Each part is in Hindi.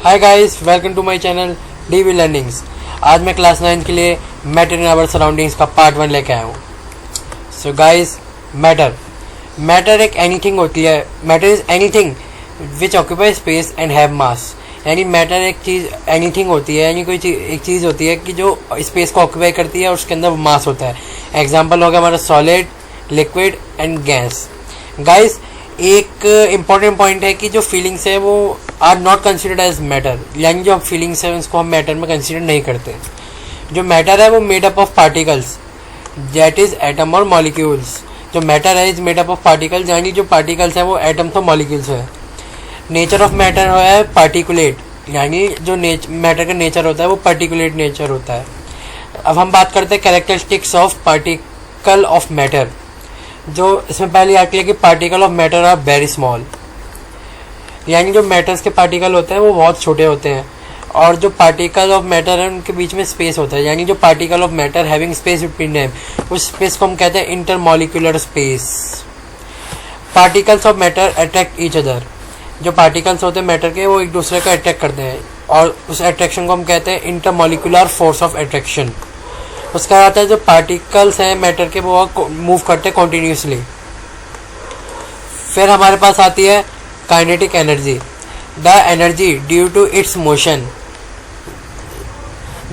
Hi guys, welcome to my channel DV learnings. आज मैं क्लास 9 के लिए मैटर इन आवर सराउंडिंग्स का पार्ट 1 लेके आया हूँ। सो गाइस, मैटर एक एनीथिंग होती है। Matter is anything which occupy space and have mass. यानी मैटर एक चीज़ एनीथिंग होती है, यानी कोई एक चीज़ होती है कि जो स्पेस को ऑक्यूपाई करती है और उसके अंदर मास होता है। एग्जाम्पल होगा हमारा solid, liquid and gas. Guys, एक इम्पॉर्टेंट पॉइंट है कि जो फीलिंग्स है वो are not considered as matter, यानी जो फीलिंग्स है उसको हम मैटर में कंसिडर नहीं करते। जो मैटर है वो made up of particles, that is atom और मॉलिक्यूल्स। जो मैटर है is made up of particles, यानी जो पार्टिकल्स है वो एटम्स और मॉलिक्यूल्स है। नेचर ऑफ मैटर है पार्टिकुलेट, यानी जो मैटर का नेचर होता है वो पार्टिकुलेट नेचर होता है। अब हम बात करते हैं characteristics of particle of matter. जो इसमें पहले आती है कि particle of matter are very small, यानी जो मैटर्स के पार्टिकल होते हैं वो बहुत छोटे होते हैं, और जो पार्टिकल ऑफ मैटर है उनके बीच में स्पेस होता है। यानी जो particle of matter having space between them, उस स्पेस को हम कहते हैं intermolecular space. Particles of matter attract each other. जो पार्टिकल्स होते हैं मैटर के वो एक दूसरे को अट्रैक्ट करते हैं, और उस अट्रैक्शन को हम कहते हैं इंटरमॉलिक्यूलर फोर्स ऑफ अट्रैक्शन। उसका आता है जो पार्टिकल्स हैं मैटर के वो मूव करते हैं कॉन्टिन्यूसली। फिर हमारे पास आती है kinetic energy. The energy due to its motion,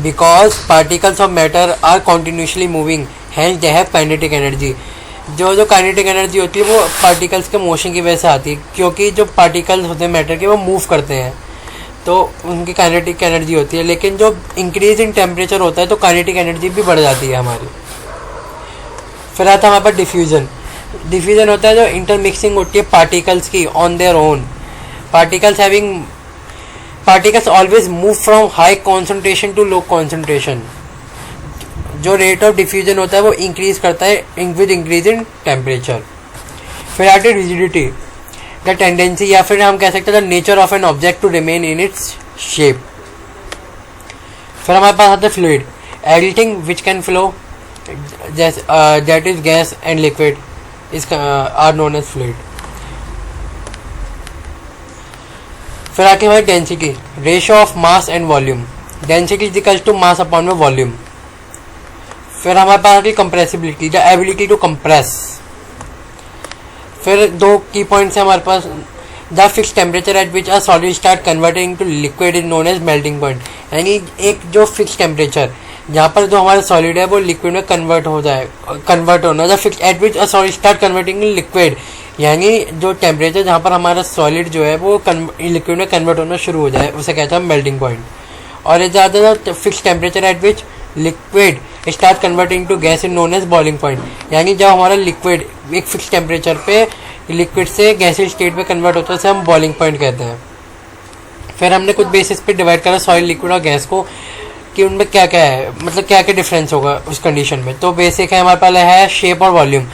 because particles of matter are continuously moving, hence they have kinetic energy. जो काइनेटिक एनर्जी होती है वो पार्टिकल्स के मोशन की वजह से आती है, क्योंकि जो पार्टिकल्स होते हैं मैटर के वो मूव करते हैं तो उनकी काइनेटिक एनर्जी होती है। लेकिन जो इंक्रीज इन टेम्परेचर होता है तो काइनेटिक एनर्जी भी बढ़ जाती है हमारी। फिर आता है हमारे पास डिफ्यूजन। डिफ्यूजन होता है जो इंटरमिक्सिंग होती है पार्टिकल्स की on their own. Particles always move from high concentration to low concentration. जो रेट ऑफ डिफ्यूजन होता है वो इंक्रीज करता है विद इंक्रीज इन टेम्परेचर। फिर आती है रिजिडिटी, द टेंडेंसी या फिर हम कह सकते हैं the nature of an object to remain in its shape. फिर हमारे पास आता है fluid, everything which can flow that is gas and liquid is are known as fluid. फिर आती है हमारी density, ratio of mass and volume. Density is equal to mass upon में वॉल्यूम। फिर हमारे पास आती है compressibility, the ability to compress. फिर दो की पॉइंट्स हैं हमारे पास। The fix temperature at which a solid start converting to liquid is known as melting point. यानी एक जो फिक्स टेम्परेचर जहाँ पर जो हमारा सॉलिड है वो लिक्विड में कन्वर्ट होना। The fix at which a solid start converting to liquid, यानी जो टेम्परेचर जहाँ पर हमारा सॉलिड जो है वो लिक्विड में कन्वर्ट होना शुरू हो जाए उसे कहते हैं मेल्टिंग पॉइंट। और ये ज़्यादा fix temperature at which liquid start converting to gas in known as boiling point, यानी जब हमारा लिक्विड एक फिक्स टेम्परेचर पे लिक्विड से गैसीय स्टेट में कन्वर्ट होता है उसे हम बॉइलिंग पॉइंट कहते हैं। फिर हमने कुछ बेसिस पे डिवाइड करा सॉलिड, लिक्विड और गैस को कि उनमें क्या क्या है, मतलब क्या क्या डिफरेंस होगा उस कंडीशन में। तो बेसिक है हमारे पास है शेप और वॉल्यूम।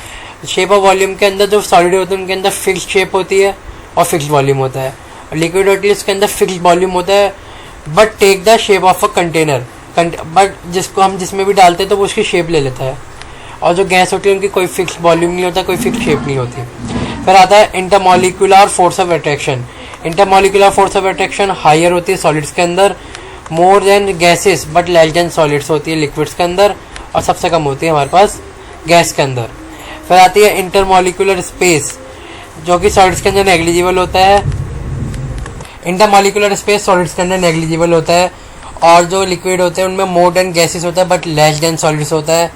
शेप और वॉल्यूम के अंदर जो सॉलिड होते हैं उनके अंदर फिक्स शेप होती है और फिक्स वॉल्यूम होता है, और लिक्विड होती है उसके अंदर फिक्स वॉल्यूम होता है but take the shape of a container, but जिसको हम जिसमें भी डालते हैं तो वो उसकी शेप ले लेता है। और जो गैस होती है उनकी कोई फिक्स वॉल्यूम नहीं होता, कोई फिक्स शेप नहीं होती। फिर आता है intermolecular force of attraction. Intermolecular force of attraction higher होती है सॉलिड्स के अंदर, more than gases but less than solids होती है लिक्विड्स के अंदर, और सबसे कम होती है हमारे पास गैस के अंदर। फिर आती है इंटरमॉलिक्यूलर स्पेस, जो कि सॉलिड्स के अंदर नेग्लिजिबल होता है। इंटरमॉलिक्यूलर स्पेस सॉलिड्स के अंदर नेग्लिजिबल होता है, और जो लिक्विड होते हैं उनमें मोर देन गैसेस होता है बट लेस देन सॉलिड्स होता है,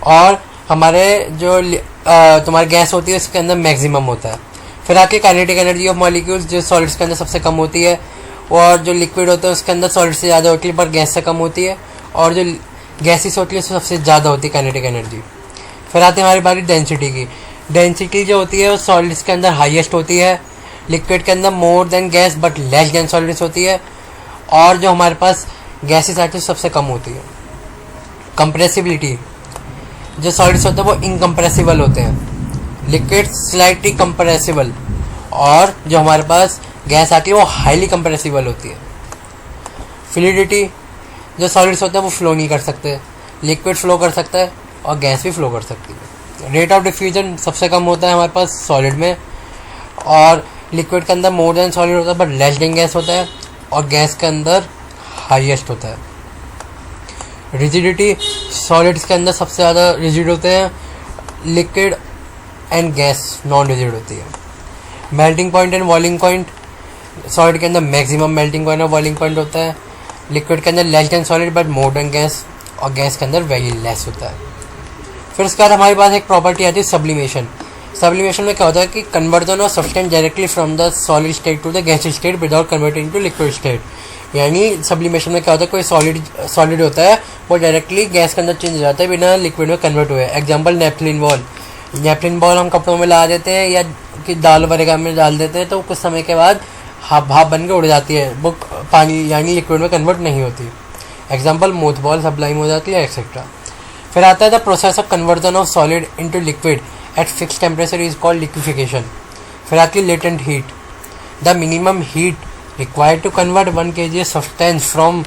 और हमारे जो तुम्हारी गैस होती है उसके अंदर मैक्सिमम होता है। फिर आती है काइनेटिक एनर्जी ऑफ मॉलिक्यूल्स, जो सॉलिड्स के अंदर सबसे कम होती है, और जो लिक्विड होता है उसके अंदर सॉलिड से ज़्यादा होती है पर गैस से कम होती है, और जो गैसेस होती है उससे सबसे ज़्यादा होती है काइनेटिक एनर्जी। फिर आती है हमारी बारी डेंसिटी की। डेंसिटी जो होती है वो सॉलिड्स के अंदर हाईएस्ट होती है, लिक्विड के अंदर more then gas but less than solids होती है, और जो हमारे पास गैसेस आती है सबसे कम होती है। कंप्रेसिबिलिटी, जो सॉलिड्स होते हैं वो इनकम्प्रेसिबल होते हैं, लिक्विड स्लाइटली कंप्रेसिबल, और जो हमारे पास गैस आती है वो हाईली कंप्रेसिबल होती है। फ्लूइडिटी, जो सॉलिड्स होते हैं वो फ्लो नहीं कर सकते, लिक्विड फ्लो कर सकता है और गैस भी फ्लो कर सकती है। रेट ऑफ डिफ्यूजन सबसे कम होता है हमारे पास सॉलिड में, और लिक्विड के अंदर मोर देन सॉलिड होता है बट लेस देन गैस होता है, और गैस के अंदर हाईएस्ट होता है। रिजिडिटी सॉलिड्स के अंदर सबसे ज़्यादा रिजिड होते हैं, liquid and gas non rigid होती है। Melting point and boiling point, solid के अंदर मैक्सिमम मेल्टिंग पॉइंट और बॉइलिंग पॉइंट होता है, लिक्विड के अंदर less than solid but more than gas, और गैस के अंदर वेरी लेस होता है। फिर उसके बाद हमारे पास एक प्रॉपर्टी आती है सब्लिमेशन। सब्लिमेशन में क्या होता है कि conversion of substance directly from the solid state to the gas state without converting to liquid state. यानी सब्लिमेशन में क्या होता है, कोई सॉलिड होता है वो डायरेक्टली गैस के अंदर चेंज हो जाता है बिना लिक्विड में कन्वर्ट हुए। Example naphthalene ball. Naphthalene ball हम कपड़ों में लगा देते हैं या कि दाल वगैरह में डाल देते हैं, तो कुछ समय के बाद भाप बन के उड़ जाती है, वो पानी यानी लिक्विड में कन्वर्ट नहीं होती। एग्जाम्पल मोथ बॉल सब्लाइम हो जाती है एक्सेट्रा। फिर आता है the process of conversion of solid into liquid at fix temperature is called liquefication. फिर आती है latent heat. The minimum heat required to convert 1 kg substance from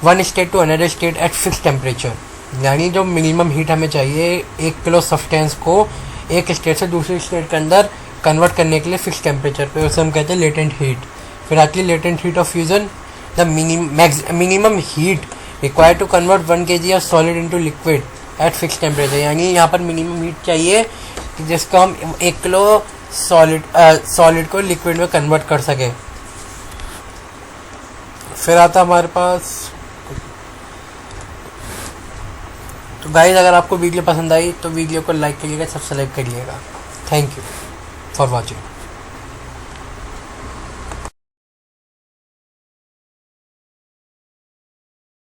one state to another state at fix temperature. यानी जो मिनिमम हीट हमें चाहिए 1 किलो सब्सटेंस को एक स्टेट से दूसरी स्टेट के अंदर कन्वर्ट करने के लिए फिक्स टेम्परेचर पे, उसे हम कहते हैं लेटेंट हीट। फिर आती है latent heat of fusion. The minimum heat required to convert 1 kg of solid into liquid at fix temperature. यानी यहाँ पर मिनिमम हीट चाहिए कि जिसको हम 1 किलो सॉलिड को लिक्विड में कन्वर्ट कर सके। फिर आता हमारे पास, तो गाइस अगर आपको वीडियो पसंद आई तो वीडियो को लाइक करिएगा, सब्सक्राइब करिएगा। Thank you for watching.